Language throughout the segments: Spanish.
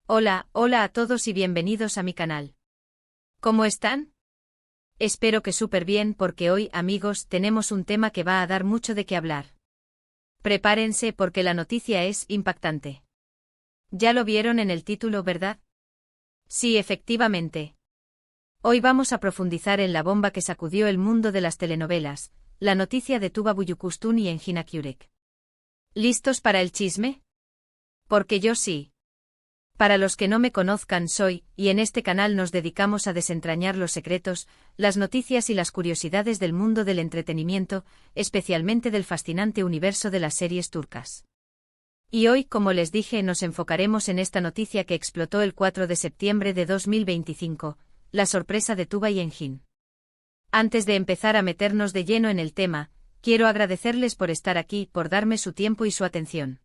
Hola, hola a todos y bienvenidos a mi canal. ¿Cómo están? Espero que súper bien porque hoy, amigos, tenemos un tema que va a dar mucho de qué hablar. Prepárense porque la noticia es impactante. Ya lo vieron en el título, ¿verdad? Sí, efectivamente. Hoy vamos a profundizar en la bomba que sacudió el mundo de las telenovelas, la noticia de Tuba Büyüküstün y Engin Akyürek. ¿Listos para el chisme? Porque yo sí. Para los que no me conozcan y en este canal nos dedicamos a desentrañar los secretos, las noticias y las curiosidades del mundo del entretenimiento, especialmente del fascinante universo de las series turcas. Y hoy, como les dije, nos enfocaremos en esta noticia que explotó el 4 de septiembre de 2025, la sorpresa de Tuba y Engin. Antes de empezar a meternos de lleno en el tema, quiero agradecerles por estar aquí, por darme su tiempo y su atención.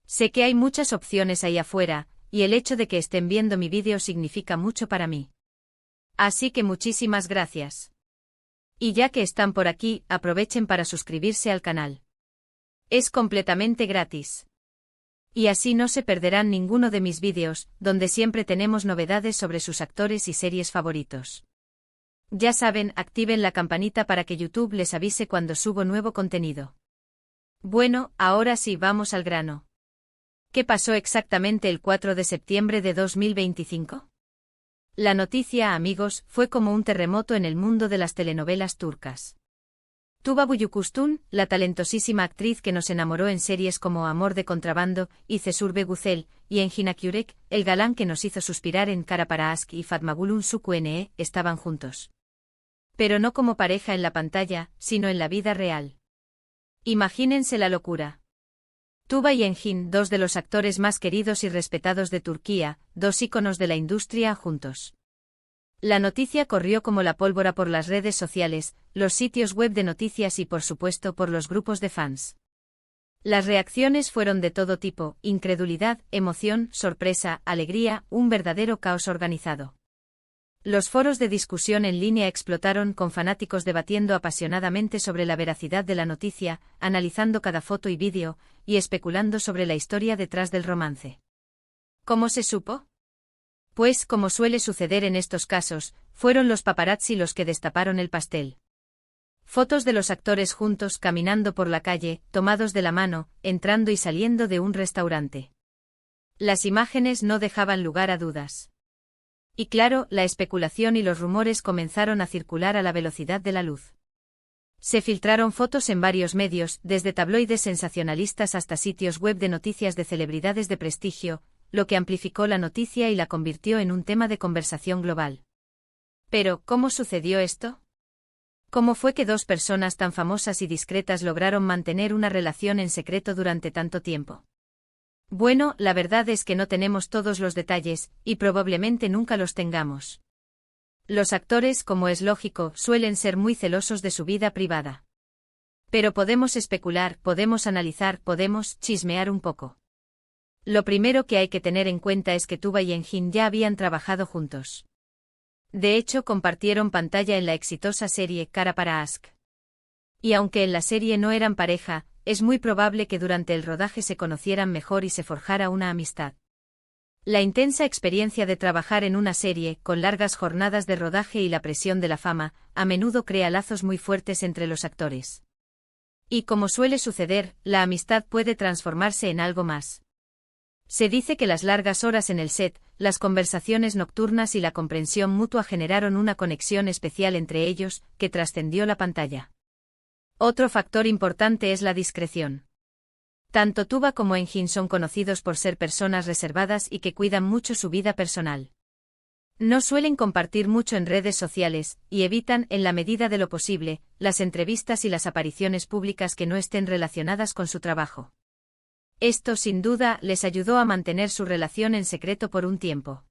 Sé que hay muchas opciones ahí afuera, y el hecho de que estén viendo mi vídeo significa mucho para mí. Así que muchísimas gracias. Y ya que están por aquí, aprovechen para suscribirse al canal. Es completamente gratis. Y así no se perderán ninguno de mis vídeos, donde siempre tenemos novedades sobre sus actores y series favoritos. Ya saben, activen la campanita para que YouTube les avise cuando subo nuevo contenido. Bueno, ahora sí vamos al grano. ¿Qué pasó exactamente el 4 de septiembre de 2025? La noticia, amigos, fue como un terremoto en el mundo de las telenovelas turcas. Tuba Büyüküstün, la talentosísima actriz que nos enamoró en series como Amor de Contrabando y Cesur Güzel, y Engin Akyürek, el galán que nos hizo suspirar en Kara Para Aşk y Fatma Gül'ün Suçu, estaban juntos. Pero no como pareja en la pantalla, sino en la vida real. Imagínense la locura. Tuba y Engin, dos de los actores más queridos y respetados de Turquía, dos íconos de la industria, juntos. La noticia corrió como la pólvora por las redes sociales, los sitios web de noticias y por supuesto por los grupos de fans. Las reacciones fueron de todo tipo: incredulidad, emoción, sorpresa, alegría, un verdadero caos organizado. Los foros de discusión en línea explotaron con fanáticos debatiendo apasionadamente sobre la veracidad de la noticia, analizando cada foto y vídeo, y especulando sobre la historia detrás del romance. ¿Cómo se supo? Pues, como suele suceder en estos casos, fueron los paparazzi los que destaparon el pastel. Fotos de los actores juntos caminando por la calle, tomados de la mano, entrando y saliendo de un restaurante. Las imágenes no dejaban lugar a dudas. Y claro, la especulación y los rumores comenzaron a circular a la velocidad de la luz. Se filtraron fotos en varios medios, desde tabloides sensacionalistas hasta sitios web de noticias de celebridades de prestigio, lo que amplificó la noticia y la convirtió en un tema de conversación global. Pero, ¿cómo sucedió esto? ¿Cómo fue que dos personas tan famosas y discretas lograron mantener una relación en secreto durante tanto tiempo? Bueno, la verdad es que no tenemos todos los detalles, y probablemente nunca los tengamos. Los actores, como es lógico, suelen ser muy celosos de su vida privada. Pero podemos especular, podemos analizar, podemos chismear un poco. Lo primero que hay que tener en cuenta es que Tuba y Engin ya habían trabajado juntos. De hecho, compartieron pantalla en la exitosa serie Kara Para Aşk. Y aunque en la serie no eran pareja, es muy probable que durante el rodaje se conocieran mejor y se forjara una amistad. La intensa experiencia de trabajar en una serie, con largas jornadas de rodaje y la presión de la fama, a menudo crea lazos muy fuertes entre los actores. Y como suele suceder, la amistad puede transformarse en algo más. Se dice que las largas horas en el set, las conversaciones nocturnas y la comprensión mutua generaron una conexión especial entre ellos, que trascendió la pantalla. Otro factor importante es la discreción. Tanto Tuba como Engin son conocidos por ser personas reservadas y que cuidan mucho su vida personal. No suelen compartir mucho en redes sociales, y evitan, en la medida de lo posible, las entrevistas y las apariciones públicas que no estén relacionadas con su trabajo. Esto, sin duda, les ayudó a mantener su relación en secreto por un tiempo.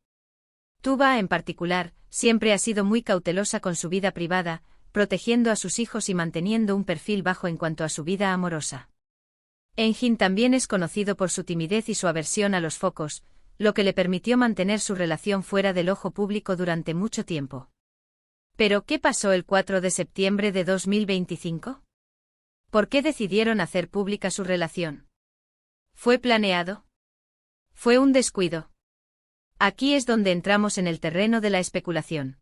Tuba, en particular, siempre ha sido muy cautelosa con su vida privada, protegiendo a sus hijos y manteniendo un perfil bajo en cuanto a su vida amorosa. Engin también es conocido por su timidez y su aversión a los focos, lo que le permitió mantener su relación fuera del ojo público durante mucho tiempo. ¿Pero qué pasó el 4 de septiembre de 2025? ¿Por qué decidieron hacer pública su relación? ¿Fue planeado? ¿Fue un descuido? Aquí es donde entramos en el terreno de la especulación.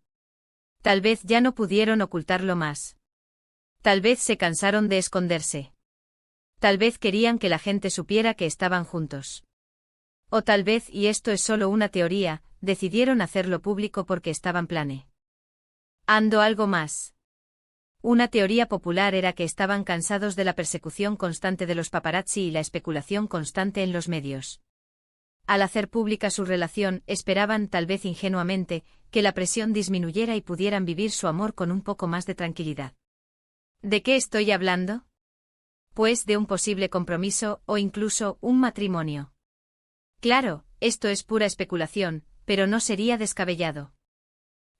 Tal vez ya no pudieron ocultarlo más. Tal vez se cansaron de esconderse. Tal vez querían que la gente supiera que estaban juntos. O tal vez, y esto es solo una teoría, decidieron hacerlo público porque estaban planeando algo más. Una teoría popular era que estaban cansados de la persecución constante de los paparazzi y la especulación constante en los medios. Al hacer pública su relación, esperaban, tal vez ingenuamente, que la presión disminuyera y pudieran vivir su amor con un poco más de tranquilidad. ¿De qué estoy hablando? Pues de un posible compromiso o incluso un matrimonio. Claro, esto es pura especulación, pero no sería descabellado.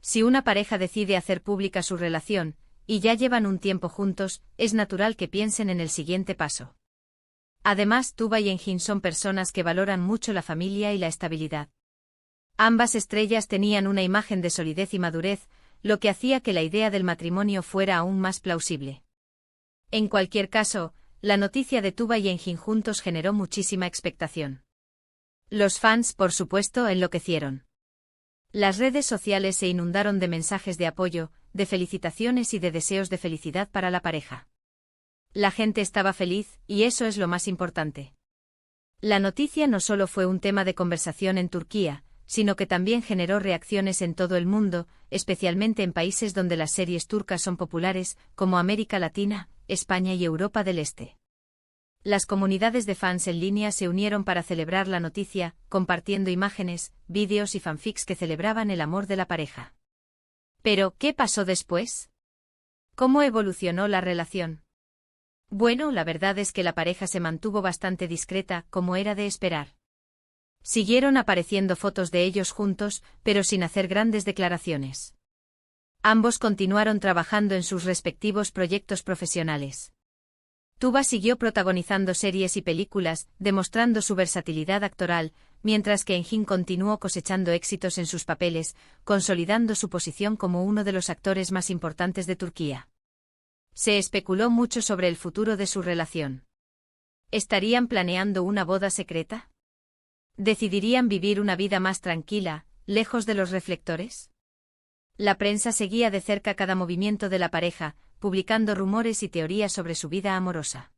Si una pareja decide hacer pública su relación, y ya llevan un tiempo juntos, es natural que piensen en el siguiente paso. Además, Tuba y Engin son personas que valoran mucho la familia y la estabilidad. Ambas estrellas tenían una imagen de solidez y madurez, lo que hacía que la idea del matrimonio fuera aún más plausible. En cualquier caso, la noticia de Tuba y Engin juntos generó muchísima expectación. Los fans, por supuesto, enloquecieron. Las redes sociales se inundaron de mensajes de apoyo, de felicitaciones y de deseos de felicidad para la pareja. La gente estaba feliz, y eso es lo más importante. La noticia no solo fue un tema de conversación en Turquía, sino que también generó reacciones en todo el mundo, especialmente en países donde las series turcas son populares, como América Latina, España y Europa del Este. Las comunidades de fans en línea se unieron para celebrar la noticia, compartiendo imágenes, vídeos y fanfics que celebraban el amor de la pareja. Pero, ¿qué pasó después? ¿Cómo evolucionó la relación? Bueno, la verdad es que la pareja se mantuvo bastante discreta, como era de esperar. Siguieron apareciendo fotos de ellos juntos, pero sin hacer grandes declaraciones. Ambos continuaron trabajando en sus respectivos proyectos profesionales. Tuba siguió protagonizando series y películas, demostrando su versatilidad actoral, mientras que Engin continuó cosechando éxitos en sus papeles, consolidando su posición como uno de los actores más importantes de Turquía. Se especuló mucho sobre el futuro de su relación. ¿Estarían planeando una boda secreta? ¿Decidirían vivir una vida más tranquila, lejos de los reflectores? La prensa seguía de cerca cada movimiento de la pareja, publicando rumores y teorías sobre su vida amorosa.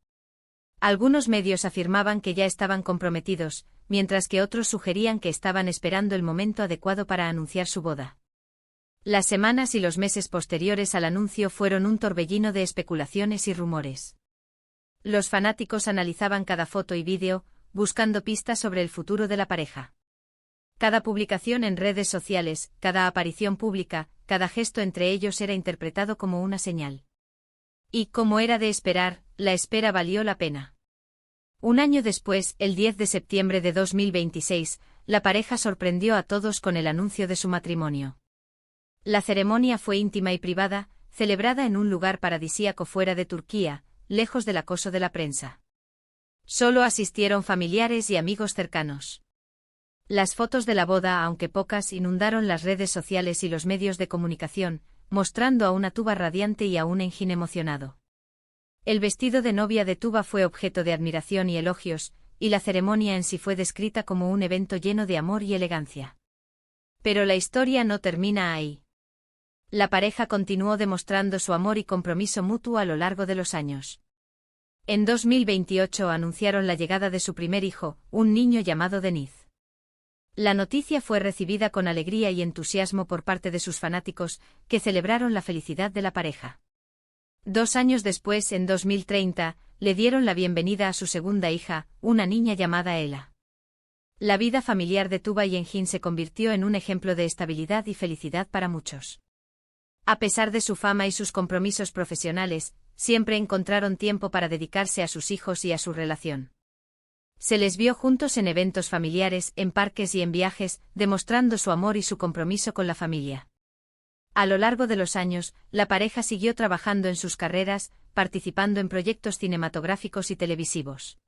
Algunos medios afirmaban que ya estaban comprometidos, mientras que otros sugerían que estaban esperando el momento adecuado para anunciar su boda. Las semanas y los meses posteriores al anuncio fueron un torbellino de especulaciones y rumores. Los fanáticos analizaban cada foto y vídeo, buscando pistas sobre el futuro de la pareja. Cada publicación en redes sociales, cada aparición pública, cada gesto entre ellos era interpretado como una señal. Y, como era de esperar, la espera valió la pena. Un año después, el 10 de septiembre de 2026, la pareja sorprendió a todos con el anuncio de su matrimonio. La ceremonia fue íntima y privada, celebrada en un lugar paradisíaco fuera de Turquía, lejos del acoso de la prensa. Solo asistieron familiares y amigos cercanos. Las fotos de la boda, aunque pocas, inundaron las redes sociales y los medios de comunicación, mostrando a una Tuba radiante y a un Engin emocionado. El vestido de novia de Tuba fue objeto de admiración y elogios, y la ceremonia en sí fue descrita como un evento lleno de amor y elegancia. Pero la historia no termina ahí. La pareja continuó demostrando su amor y compromiso mutuo a lo largo de los años. En 2028 anunciaron la llegada de su primer hijo, un niño llamado Deniz. La noticia fue recibida con alegría y entusiasmo por parte de sus fanáticos, que celebraron la felicidad de la pareja. 2 años después, en 2030, le dieron la bienvenida a su segunda hija, una niña llamada Ela. La vida familiar de Tuba y Engin se convirtió en un ejemplo de estabilidad y felicidad para muchos. A pesar de su fama y sus compromisos profesionales, siempre encontraron tiempo para dedicarse a sus hijos y a su relación. Se les vio juntos en eventos familiares, en parques y en viajes, demostrando su amor y su compromiso con la familia. A lo largo de los años, la pareja siguió trabajando en sus carreras, participando en proyectos cinematográficos y televisivos.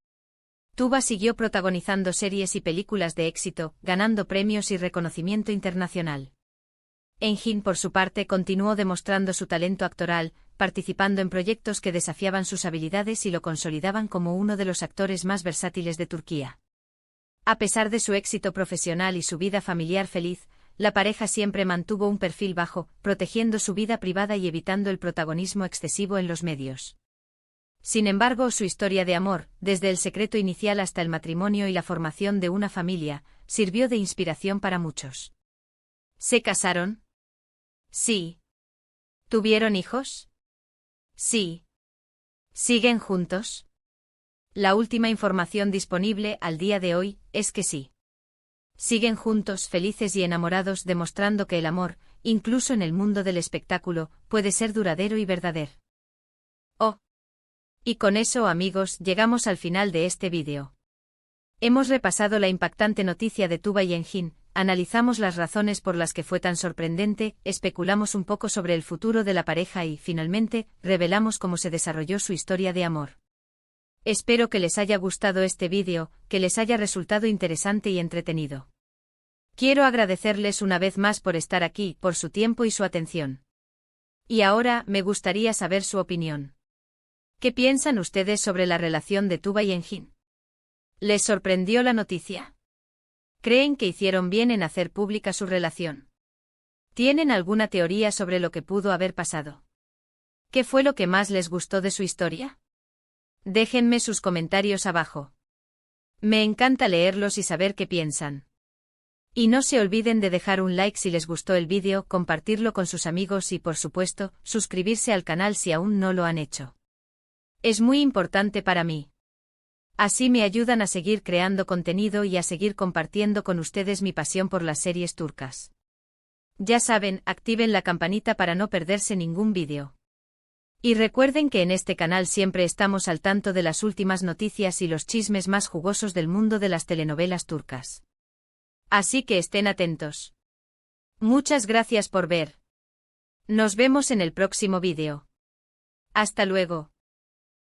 Tuba siguió protagonizando series y películas de éxito, ganando premios y reconocimiento internacional. Engin, por su parte, continuó demostrando su talento actoral, participando en proyectos que desafiaban sus habilidades y lo consolidaban como uno de los actores más versátiles de Turquía. A pesar de su éxito profesional y su vida familiar feliz, la pareja siempre mantuvo un perfil bajo, protegiendo su vida privada y evitando el protagonismo excesivo en los medios. Sin embargo, su historia de amor, desde el secreto inicial hasta el matrimonio y la formación de una familia, sirvió de inspiración para muchos. ¿Se casaron? Sí. ¿Tuvieron hijos? Sí. ¿Siguen juntos? La última información disponible al día de hoy es que sí. Siguen juntos, felices y enamorados, demostrando que el amor, incluso en el mundo del espectáculo, puede ser duradero y verdadero. Oh. Y con eso, amigos, llegamos al final de este vídeo. Hemos repasado la impactante noticia de Tuba y Engin, analizamos las razones por las que fue tan sorprendente, especulamos un poco sobre el futuro de la pareja y, finalmente, revelamos cómo se desarrolló su historia de amor. Espero que les haya gustado este vídeo, que les haya resultado interesante y entretenido. Quiero agradecerles una vez más por estar aquí, por su tiempo y su atención. Y ahora, me gustaría saber su opinión. ¿Qué piensan ustedes sobre la relación de Tuba y Engin? ¿Les sorprendió la noticia? ¿Creen que hicieron bien en hacer pública su relación? ¿Tienen alguna teoría sobre lo que pudo haber pasado? ¿Qué fue lo que más les gustó de su historia? Déjenme sus comentarios abajo. Me encanta leerlos y saber qué piensan. Y no se olviden de dejar un like si les gustó el vídeo, compartirlo con sus amigos y, por supuesto, suscribirse al canal si aún no lo han hecho. Es muy importante para mí. Así me ayudan a seguir creando contenido y a seguir compartiendo con ustedes mi pasión por las series turcas. Ya saben, activen la campanita para no perderse ningún vídeo. Y recuerden que en este canal siempre estamos al tanto de las últimas noticias y los chismes más jugosos del mundo de las telenovelas turcas. Así que estén atentos. Muchas gracias por ver. Nos vemos en el próximo vídeo. Hasta luego.